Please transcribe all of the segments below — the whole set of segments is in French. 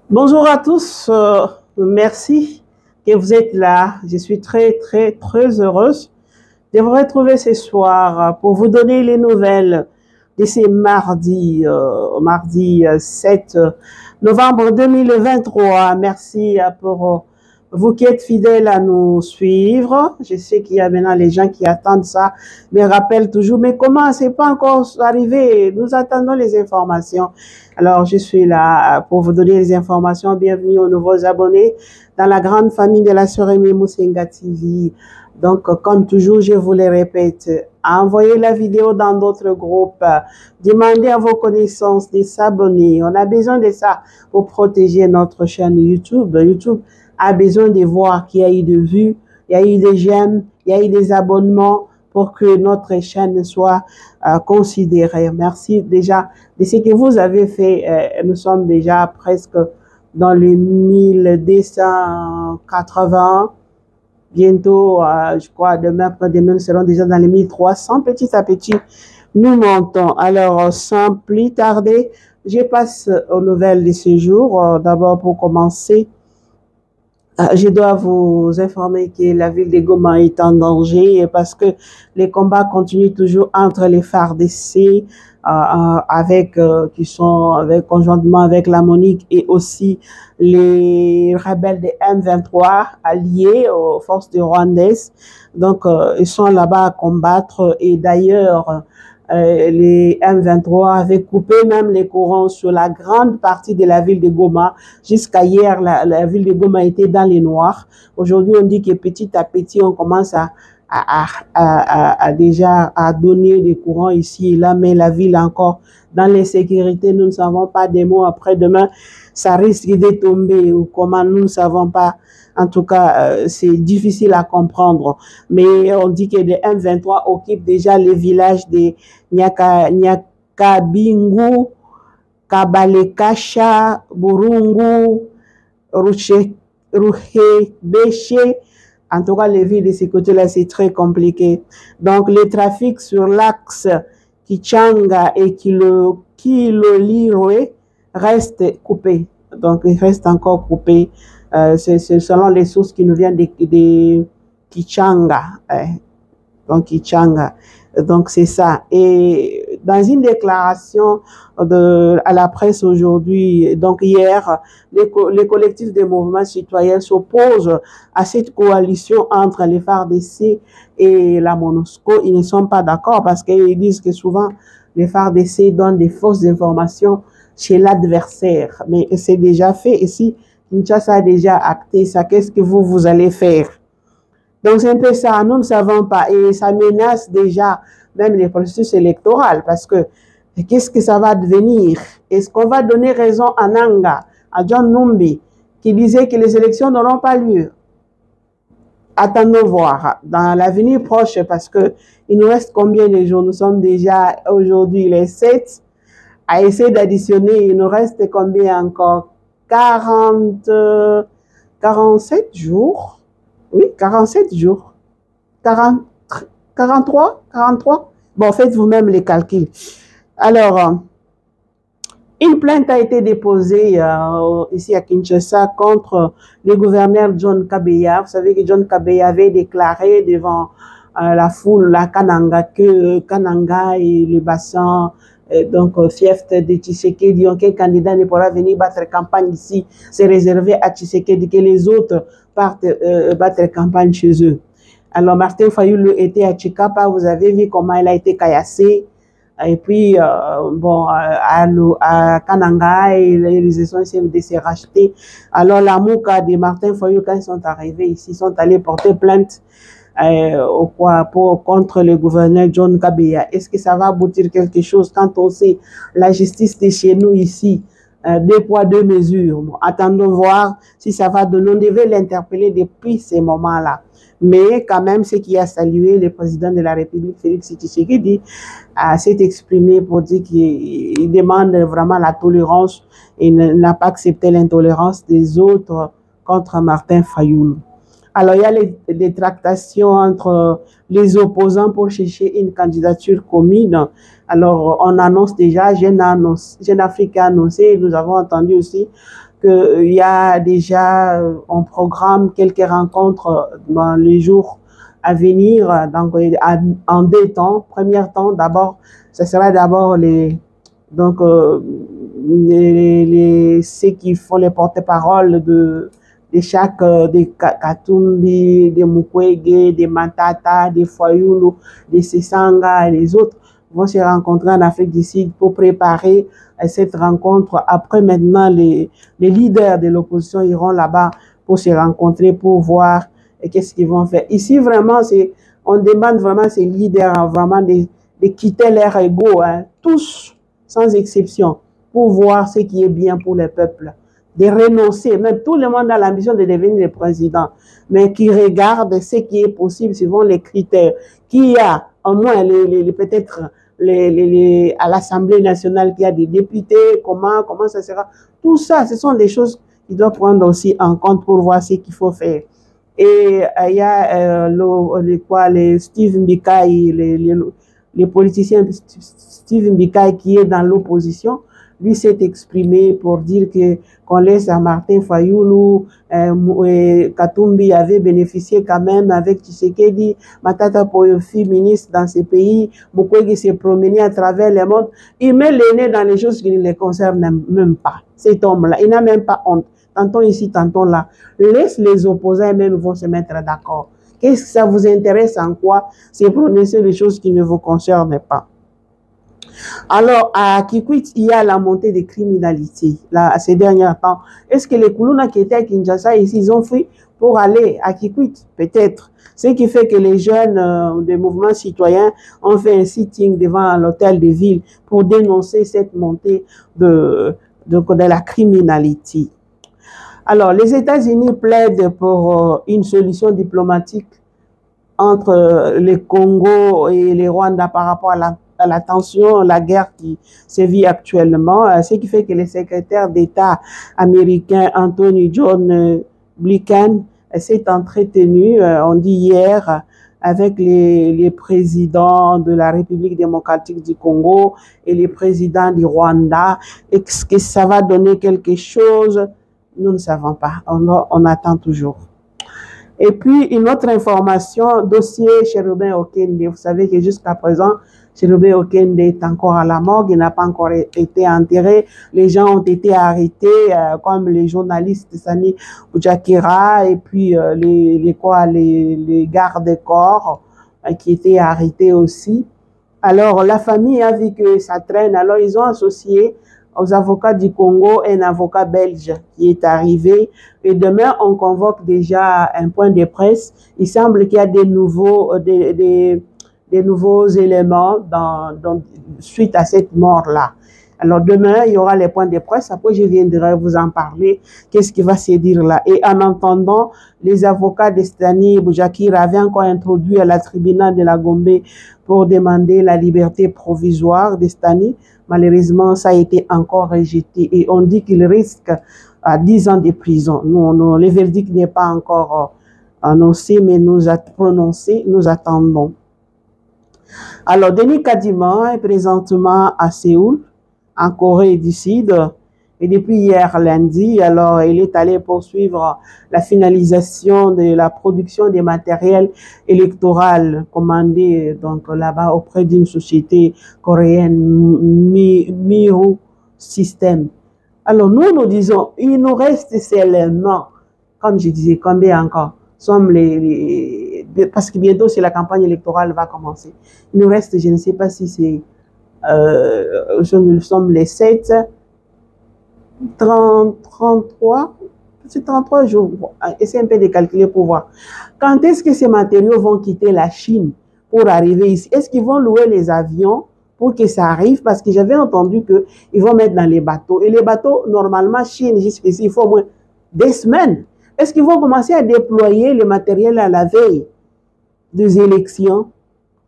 Bonjour à tous, merci que vous êtes là. Je suis très heureuse de vous retrouver ce soir pour vous donner les nouvelles de ce mardi 7 novembre 2023. Merci pour vous qui êtes fidèles à nous suivre. Je sais qu'il y a maintenant les gens qui attendent ça, me rappellent toujours, mais comment c'est pas encore arrivé? Nous attendons les informations. Alors, je suis là pour vous donner les informations. Bienvenue aux nouveaux abonnés dans la grande famille de la sœur Aimée Moussenga TV. Donc, comme toujours, je vous le répète, envoyez la vidéo dans d'autres groupes, demandez à vos connaissances de s'abonner. On a besoin de ça pour protéger notre chaîne YouTube. YouTube a besoin de voir qu'il y a eu de vues, il y a eu des j'aime, il y a eu des abonnements pour que notre chaîne soit considérée. Merci déjà de ce que vous avez fait. Nous sommes déjà presque dans les 1280. Bientôt, je crois, demain, après-demain, nous serons déjà dans les 1300. Petit à petit, nous montons. Alors, sans plus tarder, je passe aux nouvelles de ce jour. D'abord, pour commencer, je dois vous informer que la ville de Goma est en danger parce que les combats continuent toujours entre les FARDC conjointement avec la MONUC et aussi les rebelles de M23 alliés aux forces de rwandaises. Donc, ils sont là-bas à combattre et d'ailleurs, les M23 avaient coupé même les courants sur la grande partie de la ville de Goma. Jusqu'à hier, la ville de Goma était dans les noirs. Aujourd'hui, on dit que petit à petit, on commence déjà à donner des courants ici et là, mais la ville encore dans l'insécurité. Nous ne savons pas des mots après-demain, ça risque de tomber ou comment, nous ne savons pas. En tout cas, c'est difficile à comprendre. Mais on dit que les M23 occupent déjà les villages de Nyakabingu, Kabalekasha, Burungu, Ruhebeshe. En tout cas, les villes de ces côtés-là, c'est très compliqué. Donc, les trafics sur l'axe Kichanga et Kilolirwe restent coupés. Donc, ils restent encore coupés. C'est selon les sources qui nous viennent de Kichanga. Donc, Kichanga. Donc, c'est ça. Et dans une déclaration à la presse aujourd'hui, donc hier, les collectifs des mouvements citoyens s'opposent à cette coalition entre les FARDC et la MONUSCO. Ils ne sont pas d'accord parce qu'ils disent que souvent, les FARDC donnent des fausses informations chez l'adversaire. Mais c'est déjà fait. Et si Kinshasa a déjà acté ça, qu'est-ce que vous allez faire? Donc, c'est un peu ça. Nous ne savons pas. Et ça menace déjà même les processus électoraux parce que qu'est-ce que ça va devenir? Est-ce qu'on va donner raison à Nanga, à John Numbi, qui disait que les élections n'auront pas lieu? Attendons voir dans l'avenir proche parce que il nous reste combien de jours? Nous sommes déjà aujourd'hui les 7. À essayer d'additionner, il nous reste combien encore? 47 jours. Oui, 47 jours. 43. Bon, faites vous-même les calculs. Alors, une plainte a été déposée ici à Kinshasa contre le gouverneur John Kabeya. Vous savez que John Kabeya avait déclaré devant la foule, la Kananga, que Kananga et le bassin donc fief de Tshisekedi, aucun candidat ne pourra venir battre campagne ici. C'est réservé à Tshisekedi que les autres partent battre campagne chez eux. Alors Martin Fayulu était à Chikapa, vous avez vu comment il a été caillassé. Et puis, bon, à Kananga, les ont essayé de se racheter. Alors la mouka de Martin Fayulu, quand ils sont arrivés ici, ils sont allés porter plainte contre le gouverneur John Kabeya. Est-ce que ça va aboutir quelque chose quand on sait la justice de chez nous ici, 2 poids 2 mesures? Bon, attendons voir si ça va donner. On devait l'interpeller depuis ces moments-là. Mais quand même, ce qui a salué le président de la République, Félix Tshisekedi, s'est exprimé pour dire qu'il demande vraiment la tolérance et n'a pas accepté l'intolérance des autres contre Martin Fayulu. Alors, il y a les tractations entre les opposants pour chercher une candidature commune. Alors, on annonce déjà, Jeune Afrique a annoncé, nous avons entendu aussi qu'il y a déjà, on programme quelques rencontres dans les jours à venir, donc en 2 temps. Premier temps, d'abord, ce sera d'abord donc, ceux qui font les porte-paroles de chaque, des Katumbi, des Mukwege, des Matata, des Fayulu, des Sesanga et les autres vont se rencontrer en Afrique du Sud pour préparer cette rencontre. Après, maintenant, les leaders de l'opposition iront là-bas pour se rencontrer, pour voir qu'est-ce qu'ils vont faire. Ici, vraiment, on demande vraiment ces leaders vraiment de quitter leur ego, hein, tous, sans exception, pour voir ce qui est bien pour le peuple. De renoncer, même tout le monde a l'ambition de devenir le président, mais qui regarde ce qui est possible selon les critères, qui a au moins peut-être à l'Assemblée nationale, qui a des députés, comment ça sera. Tout ça, ce sont des choses qu'il doit prendre aussi en compte pour voir ce qu'il faut faire. Et il y a les Steve Mbikai, les politiciens, Steve Mbikai qui est dans l'opposition, lui s'est exprimé pour dire qu'on laisse à Martin Fayulu, Katumbi avait bénéficié quand même avec Tshisekedi, Matata Poyofi, ministre dans ces pays, Mukwege s'est promené à travers le monde. Il met le nez dans les choses qui ne les concernent même pas. Cet homme-là, il n'a même pas honte. Tantôt ici, tantôt là. Laisse les opposants et même vont se mettre d'accord. Qu'est-ce que ça vous intéresse en quoi? C'est prononcer les choses qui ne vous concernent pas. Alors, à Kikwit, il y a la montée des criminalités là, ces derniers temps. Est-ce que les Kuluna qui étaient à Kinshasa ici, ils ont fui pour aller à Kikwit? Peut-être. Ce qui fait que les jeunes des mouvements citoyens ont fait un sitting devant l'hôtel de ville pour dénoncer cette montée de la criminalité. Alors, les États-Unis plaident pour une solution diplomatique entre le Congo et le Rwanda par rapport à la tension, la guerre qui sévit actuellement, ce qui fait que le secrétaire d'État américain Anthony John Blinken s'est entretenu, on dit hier, avec les présidents de la République démocratique du Congo et les présidents du Rwanda. Est-ce que ça va donner quelque chose? Nous ne savons pas, on attend toujours. Et puis, une autre information, dossier Cherubin Okende. Vous savez que jusqu'à présent, Cherubin Okende est encore à la morgue, il n'a pas encore été enterré. Les gens ont été arrêtés, comme les journalistes Sani Oujakira et puis les gardes-corps qui étaient arrêtés aussi. Alors, la famille a vu que ça traîne, alors ils ont associé aux avocats du Congo un avocat belge qui est arrivé. Et demain, on convoque déjà un point de presse. Il semble qu'il y a des nouveaux éléments suite à cette mort-là. Alors demain, il y aura les points de presse. Après, je viendrai vous en parler. Qu'est-ce qui va se dire là? Et en entendant, les avocats de Stani Boujakir avaient encore introduit à la tribunal de la Gombe pour demander la liberté provisoire de Stani. Malheureusement, ça a été encore rejeté et on dit qu'il risque 10 ans de prison. Le verdict n'est pas encore annoncé, mais prononcé, nous attendons. Alors, Denis Kadima est présentement à Séoul, en Corée du Sud, et depuis hier lundi, alors il est allé poursuivre la finalisation de la production des matériels électoraux commandés donc là-bas auprès d'une société coréenne, Miru System. Alors nous disons, il nous reste seulement, comme je disais, combien encore? Sommes parce que bientôt c'est la campagne électorale va commencer. Il nous reste, je ne sais pas si c'est, nous sommes les 7. 33, c'est 33 jours. Essayez un peu de calculer pour voir. Quand est-ce que ces matériaux vont quitter la Chine pour arriver ici? Est-ce qu'ils vont louer les avions pour que ça arrive? Parce que j'avais entendu qu'ils vont mettre dans les bateaux. Et les bateaux, normalement, Chine, jusqu'ici, il faut au moins 2 semaines. Est-ce qu'ils vont commencer à déployer le matériel à la veille des élections?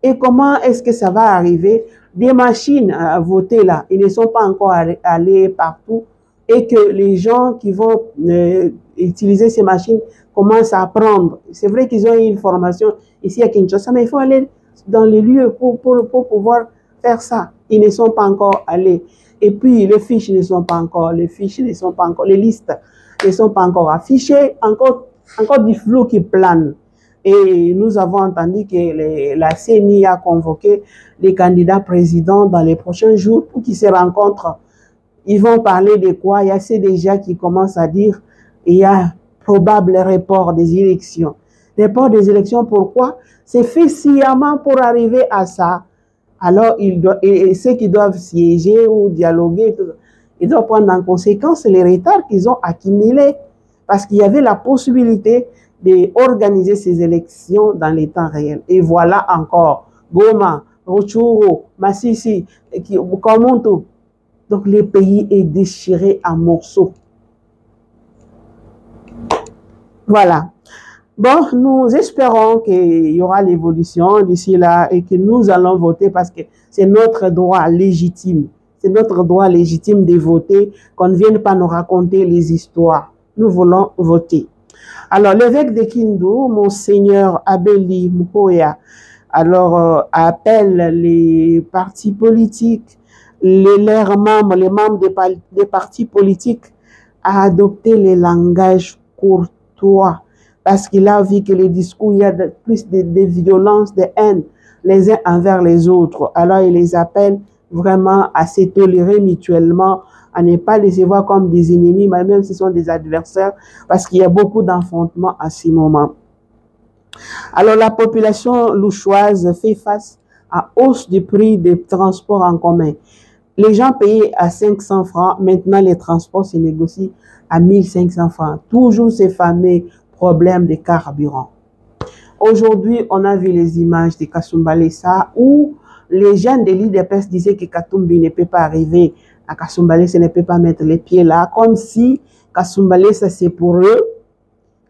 Et comment est-ce que ça va arriver? Des machines à voter là, ils ne sont pas encore allés partout. et que les gens qui vont utiliser ces machines commencent à apprendre. C'est vrai qu'ils ont eu une formation ici à Kinshasa, mais il faut aller dans les lieux pour pouvoir faire ça. Ils ne sont pas encore allés. Et puis, les fiches ne sont pas encore, les listes ne sont pas encore affichées, encore du flou qui plane. Et nous avons entendu que la CENI a convoqué les candidats présidents dans les prochains jours pour qu'ils se rencontrent. Ils vont parler de quoi? Il y a ces déjà qui commencent à dire il y a probable report des élections. Report des élections, pourquoi? C'est fait sciemment pour arriver à ça. Alors, ceux qui doivent siéger ou dialoguer, ils doivent prendre en conséquence les retards qu'ils ont accumulés. Parce qu'il y avait la possibilité d'organiser ces élections dans les temps réels. Et voilà encore, Goma, Rutshuru, Masisi, Kamuntu. Donc le pays est déchiré en morceaux. Voilà. Bon, nous espérons qu'il y aura l'évolution d'ici là et que nous allons voter parce que c'est notre droit légitime. C'est notre droit légitime de voter, qu'on ne vienne pas nous raconter les histoires. Nous voulons voter. Alors, l'évêque de Kindu, Monseigneur Abeli Mkoya, alors appelle les partis politiques, leurs membres, les membres des partis politiques à adopter les langages courtois parce qu'il a vu que les discours, il y a plus de violence, de haine les uns envers les autres. Alors, il les appelle vraiment à se tolérer mutuellement, à ne pas les voir comme des ennemis, mais même si ce sont des adversaires, parce qu'il y a beaucoup d'enfantements à ce moment. Alors, la population louchoise fait face à hausse du prix des transports en commun. Les gens payaient à 500 francs, maintenant les transports se négocient à 1500 francs. Toujours ces fameux problèmes de carburant. Aujourd'hui, on a vu les images de Kasumbalesa où les jeunes de l'IDPS disaient que Katumbi ne peut pas arriver à Kasumbalesa, ne peut pas mettre les pieds là, comme si Kasumbalesa c'est pour eux.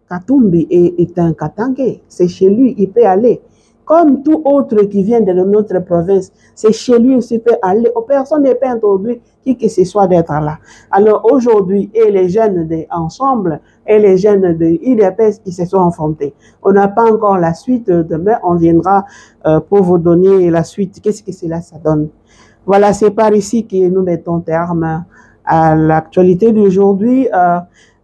Katumbi est un Katangé, c'est chez lui, il peut aller. Comme tout autre qui vient de notre province, c'est chez lui aussi peut aller. Personne n'est pas introduit qui que ce soit d'être là. Alors aujourd'hui, et les jeunes ensemble et les jeunes de IDPS, ils se sont affrontés. On n'a pas encore la suite. Demain, on viendra pour vous donner la suite. Qu'est-ce que cela ça donne? Voilà, c'est par ici que nous mettons terme à l'actualité d'aujourd'hui.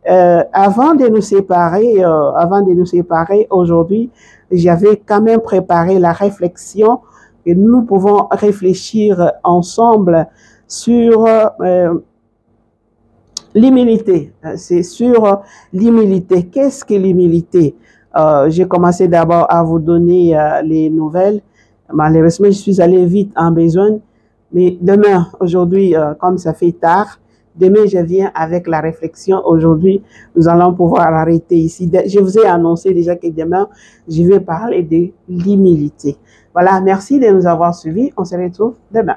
Avant de nous séparer aujourd'hui, j'avais quand même préparé la réflexion et nous pouvons réfléchir ensemble sur l'humilité. C'est sur l'humilité. Qu'est-ce que l'humilité? J'ai commencé d'abord à vous donner les nouvelles. Malheureusement, je suis allé vite en besoin. Mais demain, aujourd'hui, comme ça fait tard, demain, je viens avec la réflexion. Aujourd'hui, nous allons pouvoir arrêter ici. Je vous ai annoncé déjà que demain, je vais parler de l'humilité. Voilà, merci de nous avoir suivis. On se retrouve demain.